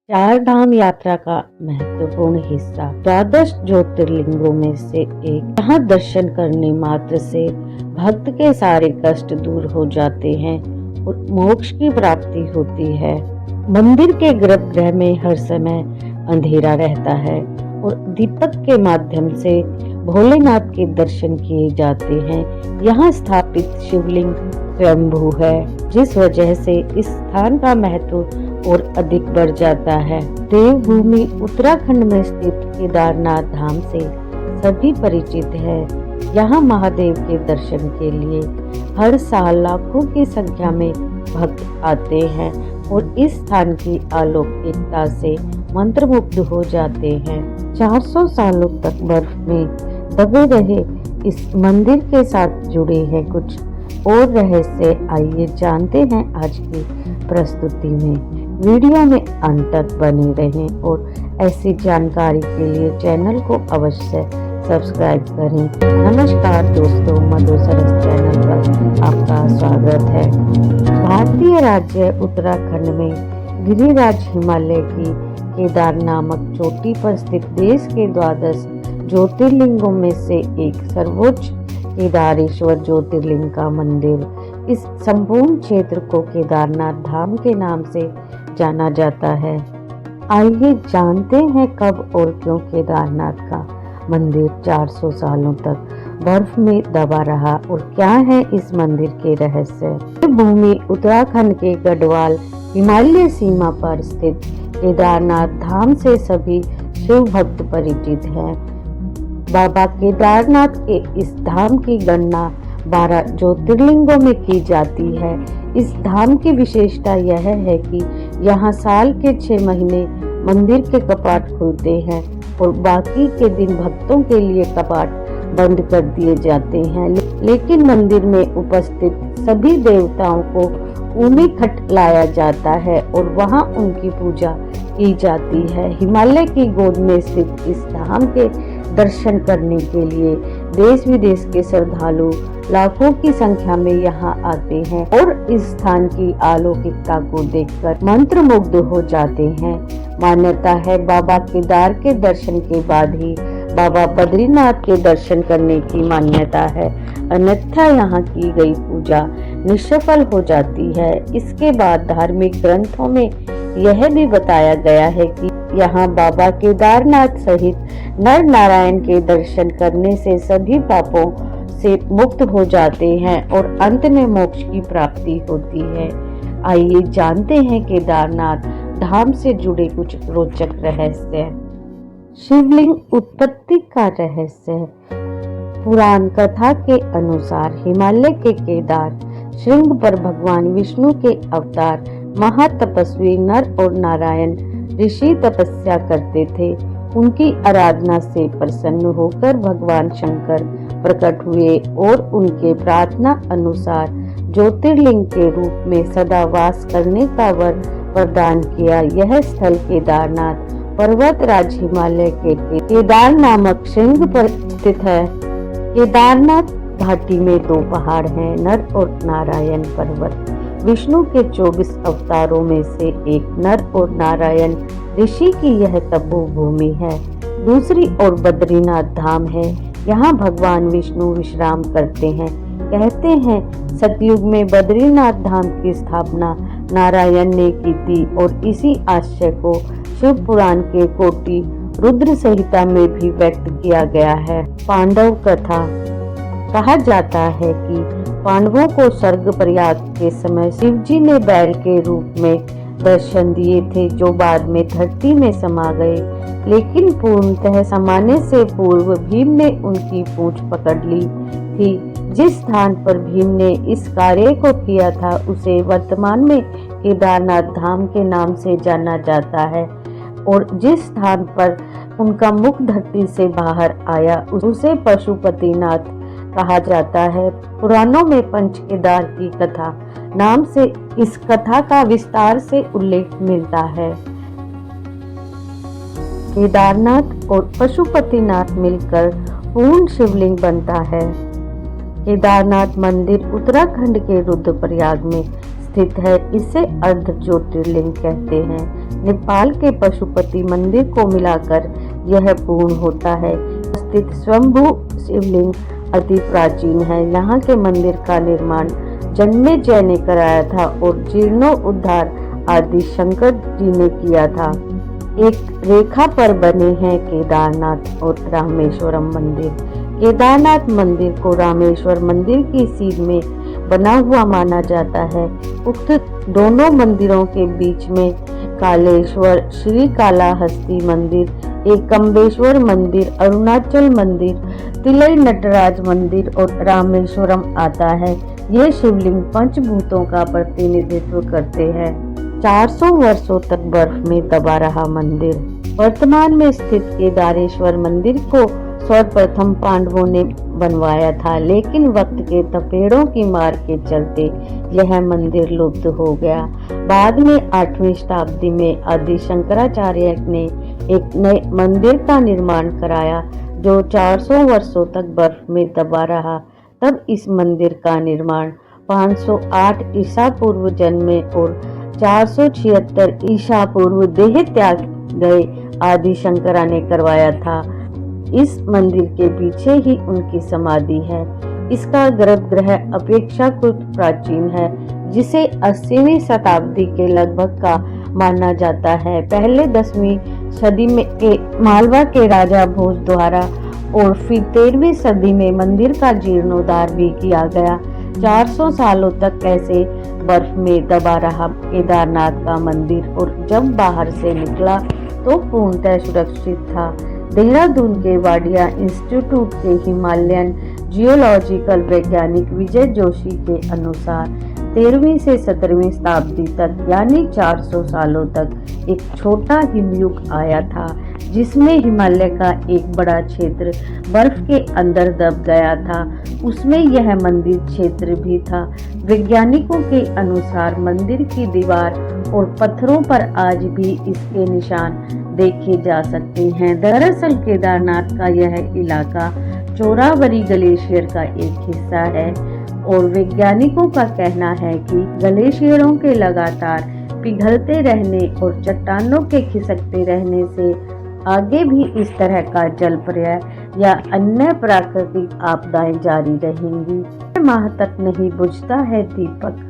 चार धाम यात्रा का महत्वपूर्ण हिस्सा। द्वादश ज्योतिर्लिंगों में से एक। यहाँ दर्शन करने मात्र से भक्त के सारे कष्ट दूर हो जाते हैं और मोक्ष की प्राप्ति होती है। मंदिर के गर्भगृह में हर समय अंधेरा रहता है और दीपक के माध्यम से भोलेनाथ के दर्शन किए जाते हैं। यहाँ स्थापित शिवलिंग स्वयंभू है, जिस वजह से इस स्थान का महत्व और अधिक बढ़ जाता है। देवभूमि उत्तराखंड में स्थित केदारनाथ धाम से सभी परिचित है। यहाँ महादेव के दर्शन के लिए हर साल लाखों की संख्या में भक्त आते हैं और इस स्थान की अलौकिकता से मंत्रमुग्ध हो जाते हैं। 400 सालों तक बर्फ में दबे रहे इस मंदिर के साथ जुड़े हैं कुछ और रहस्य। आइए जानते हैं आज की प्रस्तुति में। वीडियो में अंत तक बने रहें और ऐसी जानकारी के लिए चैनल को अवश्य सब्सक्राइब करें। नमस्कार दोस्तों, मधुसरस चैनल पर आपका स्वागत है। भारतीय राज्य उत्तराखंड में गिरिराज हिमालय की केदार नामक चोटी पर स्थित देश के द्वादश ज्योतिर्लिंगों में से एक सर्वोच्च केदारेश्वर ज्योतिर्लिंग का मंदिर इस संपूर्ण क्षेत्र को केदारनाथ धाम के नाम से जाना जाता है। आइए जानते हैं कब और क्यों केदारनाथ का मंदिर 400 सालों तक बर्फ में दबा रहा और क्या है इस मंदिर के रहस्य। ये भूमि उत्तराखंड के गढ़वाल हिमालय सीमा पर स्थित केदारनाथ धाम से सभी शिव भक्त परिचित हैं। बाबा केदारनाथ के इस धाम की गणना 12 ज्योतिर्लिंगों में की जाती है। इस धाम की विशेषता यह है कि यहाँ साल के 6 महीने मंदिर के कपाट खुलते हैं और बाकी के दिन भक्तों के लिए कपाट बंद कर दिए जाते हैं। लेकिन मंदिर में उपस्थित सभी देवताओं को ऊनी खट लाया जाता है और वहाँ उनकी पूजा की जाती है। हिमालय की गोद में स्थित इस धाम के दर्शन करने के लिए देश विदेश के श्रद्धालु लाखों की संख्या में यहाँ आते हैं और इस स्थान की अलौकिकता को देखकर मंत्रमुग्ध हो जाते हैं। मान्यता है बाबा केदार के दर्शन के बाद ही बाबा बद्रीनाथ के दर्शन करने की मान्यता है, अन्यथा यहाँ की गई पूजा निष्फल हो जाती है। इसके बाद धार्मिक ग्रंथों में यह भी बताया गया है कि यहाँ बाबा केदारनाथ सहित नर नारायण के दर्शन करने से सभी पापों से मुक्त हो जाते हैं और अंत में मोक्ष की प्राप्ति होती है। आइए जानते हैं केदारनाथ धाम से जुड़े कुछ रोचक रहस्य। शिवलिंग उत्पत्ति का रहस्य। पुराण कथा के अनुसार हिमालय के केदार श्रृंग पर भगवान विष्णु के अवतार महातपस्वी नर और नारायण ऋषि तपस्या करते थे। उनकी आराधना से प्रसन्न होकर भगवान शंकर प्रकट हुए और उनके प्रार्थना अनुसार ज्योतिर्लिंग के रूप में सदा वास करने का वर प्रदान किया। यह स्थल केदारनाथ पर्वत राज हिमालय के केदार नामक श्रृंग पर स्थित है। केदारनाथ घाटी में 2 पहाड़ हैं, नर और नारायण पर्वत। विष्णु के 24 अवतारों में से एक नर और नारायण ऋषि की यह तपोभूमि है। दूसरी ओर बद्रीनाथ धाम है। यहाँ भगवान विष्णु विश्राम करते हैं। कहते हैं सतयुग में बद्रीनाथ धाम की स्थापना नारायण ने की थी और इसी आशय को शिव पुराण के कोटि रुद्र संहिता में भी व्यक्त किया गया है। पांडव कथा। कहा जाता है कि पांडवों को स्वर्ग प्रयाग के समय शिवजी ने बैल के रूप में दर्शन दिए थे, जो बाद में धरती में समा गए। लेकिन पूर्णतः समाने से पूर्व भीम ने उनकी पूंछ पकड़ ली थी। जिस स्थान पर भीम ने इस कार्य को किया था उसे वर्तमान में केदारनाथ धाम के नाम से जाना जाता है और जिस स्थान पर उनका मुख धरती से बाहर आया उसे पशुपतिनाथ कहा जाता है। पुराणों में पंच केदार की कथा नाम से इस कथा का विस्तार से उल्लेख मिलता है। केदारनाथ और पशुपतिनाथ मिलकर पूर्ण शिवलिंग बनता है। केदारनाथ मंदिर उत्तराखंड के रुद्रप्रयाग में स्थित है। इसे अर्ध ज्योतिर्लिंग कहते हैं। नेपाल के पशुपति मंदिर को मिलाकर यह पूर्ण होता है। स्थित स्वयंभू शिवलिंग अति प्राचीन है। यहाँ के मंदिर का निर्माण जन्मेजय ने कराया था और जीर्णोद्धार आदि शंकर जी ने किया था। एक रेखा पर बने हैं केदारनाथ और रामेश्वरम मंदिर। केदारनाथ मंदिर को रामेश्वर मंदिर की सीध में बना हुआ माना जाता है। उक्त दोनों मंदिरों के बीच में कालेश्वर, श्री कालाहस्ती मंदिर, एकम्बेश्वर मंदिर, अरुणाचल मंदिर, तिलई नटराज मंदिर और रामेश्वरम आता है। ये शिवलिंग पंचभूतों का प्रतिनिधित्व करते हैं। 400 वर्षों तक बर्फ में दबा रहा मंदिर। वर्तमान में स्थित केदारेश्वर मंदिर को सर्वप्रथम पांडवों ने बनवाया था, लेकिन वक्त के थपेड़ों की मार के चलते यह मंदिर लुप्त हो गया। बाद में 8वीं शताब्दी में आदि शंकराचार्य ने एक नए मंदिर का निर्माण कराया जो 400 वर्षों तक बर्फ में दबा रहा। तब इस मंदिर का निर्माण 508 ईसा पूर्व जन्मे और 476 ईसा पूर्व देह त्याग गए आदि शंकरा ने करवाया था। इस मंदिर के पीछे ही उनकी समाधि है। इसका गर्भगृह अपेक्षाकृत प्राचीन है, जिसे 80वीं शताब्दी के लगभग का माना जाता है। पहले 10वीं सदी में मालवा के राजा भोज द्वारा और फिर 13वीं सदी में मंदिर का जीर्णोद्धार भी किया गया। 400 सालों तक ऐसे बर्फ में दबा रहा केदारनाथ का मंदिर और जब बाहर से निकला तो पूर्णतः सुरक्षित था। देहरादून के वाडिया इंस्टीट्यूट के हिमालयन जियोलॉजिकल वैज्ञानिक विजय जोशी के अनुसार 13वीं से 17वीं शताब्दी तक यानी 400 सालों तक एक छोटा हिमयुग आया था, जिसमें हिमालय का एक बड़ा क्षेत्र बर्फ के अंदर दब गया था। उसमें यह मंदिर क्षेत्र भी था। वैज्ञानिकों के अनुसार मंदिर की दीवार और पत्थरों पर आज भी इसके निशान देखे जा सकते हैं। दरअसल केदारनाथ का यह इलाका चोरावरी ग्लेशियर का एक हिस्सा है और वैज्ञानिकों का कहना है कि ग्लेशियरों के लगातार पिघलते रहने और चट्टानों के खिसकते रहने से आगे भी इस तरह का जल प्रलय या अन्य प्राकृतिक आपदाएं जारी रहेंगी। माह तक नहीं बुझता है दीपक।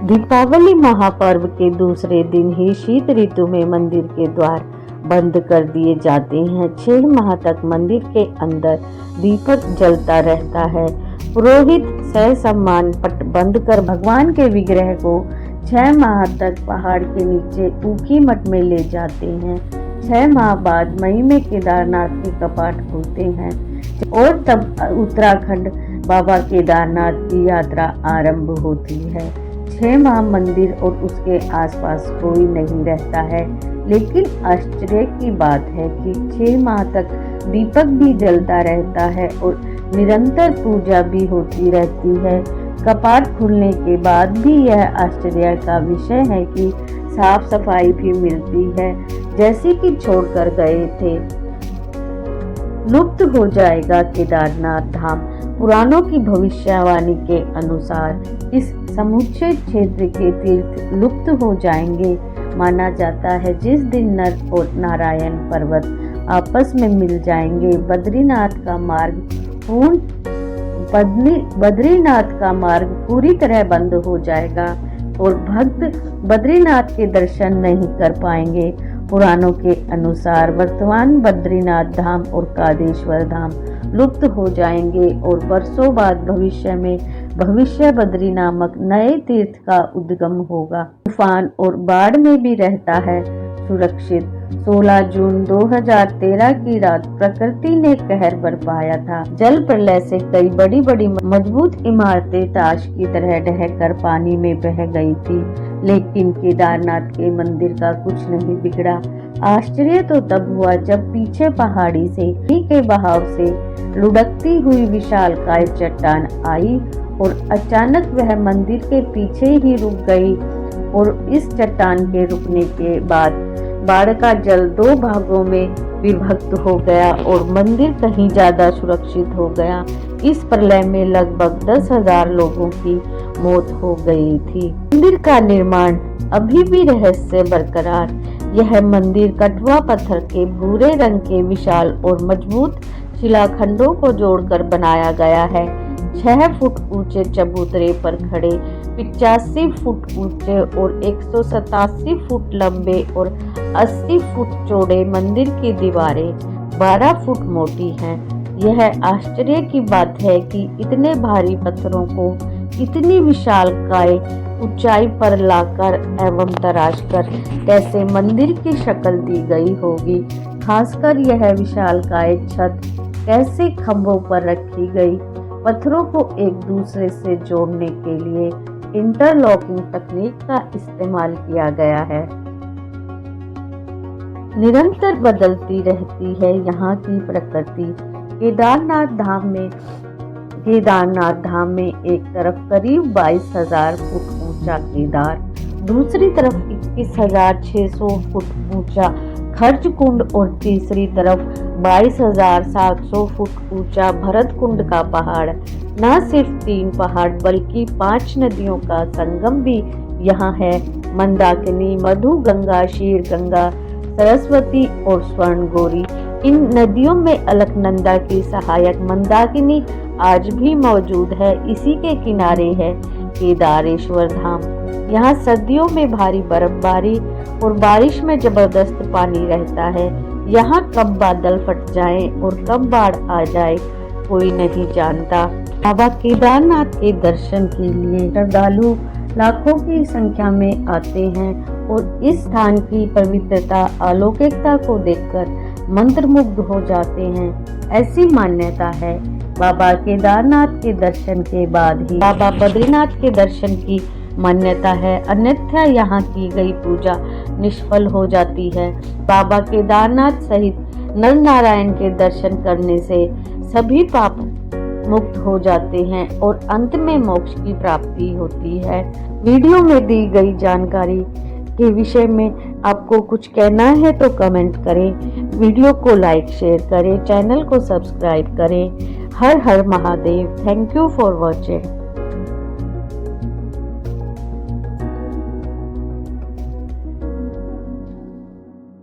दीपावली महापर्व के दूसरे दिन ही शीत ऋतु में मंदिर के द्वार बंद कर दिए जाते हैं। 6 माह तक मंदिर के अंदर दीपक जलता रहता है। पुरोहित ससम्मान पट बंद कर भगवान के विग्रह को 6 माह तक पहाड़ के नीचे ऊखी मठ में ले जाते हैं। 6 माह बाद मई में केदारनाथ के कपाट खुलते हैं और तब उत्तराखंड बाबा केदारनाथ की यात्रा आरंभ होती है। 6 माह मंदिर और उसके आसपास कोई नहीं रहता है, लेकिन आश्चर्य की बात है कि 6 माह तक दीपक भी जलता रहता है और निरंतर पूजा भी होती रहती है। कपाट खुलने के बाद भी यह आश्चर्य का विषय है कि साफ सफाई भी मिलती है, जैसे कि छोड़कर गए थे। लुप्त हो जाएगा केदारनाथ धाम। पुराणों की भविष्यवाणी के अनुसार इस समुच्चय क्षेत्र के तीर्थ लुप्त हो जाएंगे। माना जाता है जिस दिन नर और नारायण पर्वत आपस में मिल जाएंगे, बद्रीनाथ का मार्ग पूरी तरह बंद हो जाएगा और भक्त बद्रीनाथ के दर्शन नहीं कर पाएंगे। पुराणों के अनुसार वर्तमान बद्रीनाथ धाम और कादेश्वर धाम लुप्त हो जाएंगे और वर्षों बाद भविष्य में भविष्य बद्री नामक नए तीर्थ का उद्गम होगा। तूफान और बाढ़ में भी रहता है सुरक्षित। 16 जून 2013 की रात प्रकृति ने कहर बरपाया था। जल प्रलय से कई बड़ी बड़ी मजबूत इमारतें ताश की तरह ढहकर पानी में बह गई थी, लेकिन केदारनाथ के मंदिर का कुछ नहीं बिगड़ा। आश्चर्य तो तब हुआ जब पीछे पहाड़ी से पानी के बहाव से लुढ़कती हुई विशालकाय चट्टान आई और अचानक वह मंदिर के पीछे ही रुक गई और इस चट्टान के रुकने के बाद बाढ़ का जल 2 भागों में विभक्त हो गया और मंदिर कहीं ज्यादा सुरक्षित हो गया। इस प्रलय में लगभग 10,000 लोगों की मौत हो गई थी। मंदिर का निर्माण अभी भी रहस्य बरकरार। यह मंदिर कठुआ पत्थर के भूरे रंग के विशाल और मजबूत शिलाखंडों को जोड़कर बनाया गया है। 6 फुट ऊंचे चबूतरे पर खड़े 85 फुट ऊंचे और 187 फुट लंबे और 80 फुट चौड़े मंदिर की दीवारें 12 फुट मोटी हैं। यह आश्चर्य की बात है कि इतने भारी पत्थरों को इतनी विशालकाय ऊंचाई पर लाकर एवं तराशकर कैसे मंदिर की शक्ल दी गई होगी। खासकर यह विशालकाय छत कैसे खंभों पर रखी गई। पत्थरों को एक दूसरे से जोड़ने के लिए इंटरलॉकिंग तकनीक का इस्तेमाल किया गया है। निरंतर बदलती रहती है यहाँ की प्रकृति। केदारनाथ धाम में एक तरफ करीब 22,000 फुट ऊंचा केदार, दूसरी तरफ 21,600 फुट ऊंचा खर्च कुंड और तीसरी तरफ 22,700 फुट ऊंचा भरत कुंड का पहाड़। न सिर्फ 3 पहाड़ बल्कि 5 नदियों का संगम भी यहाँ है। मंदाकिनी, मधु गंगा, शीर गंगा, सरस्वती और स्वर्ण गौरी। इन नदियों में अलकनंदा की सहायक मंदाकिनी आज भी मौजूद है। इसी के किनारे है केदारेश्वर धाम। यहाँ सर्दियों में भारी बर्फबारी और बारिश में जबरदस्त पानी रहता है। यहाँ कब बादल फट जाएं और कब बाढ़ आ जाए कोई नहीं जानता। बाबा केदारनाथ के दर्शन के लिए श्रद्धालु लाखों की संख्या में आते हैं और इस स्थान की पवित्रता, अलौकिकता को देखकर मंत्रमुग्ध हो जाते हैं। ऐसी मान्यता है बाबा केदारनाथ के दर्शन के बाद ही बाबा बद्रीनाथ के दर्शन की मान्यता है, अन्यथा यहाँ की गई पूजा निष्फल हो जाती है। बाबा केदारनाथ सहित नर नारायण के दर्शन करने से सभी पाप मुक्त हो जाते हैं और अंत में मोक्ष की प्राप्ति होती है। वीडियो में दी गई जानकारी के विषय में आपको कुछ कहना है तो कमेंट करें। वीडियो को लाइक शेयर करें, चैनल को सब्सक्राइब करें। हर हर Mahadev. Thank you for watching.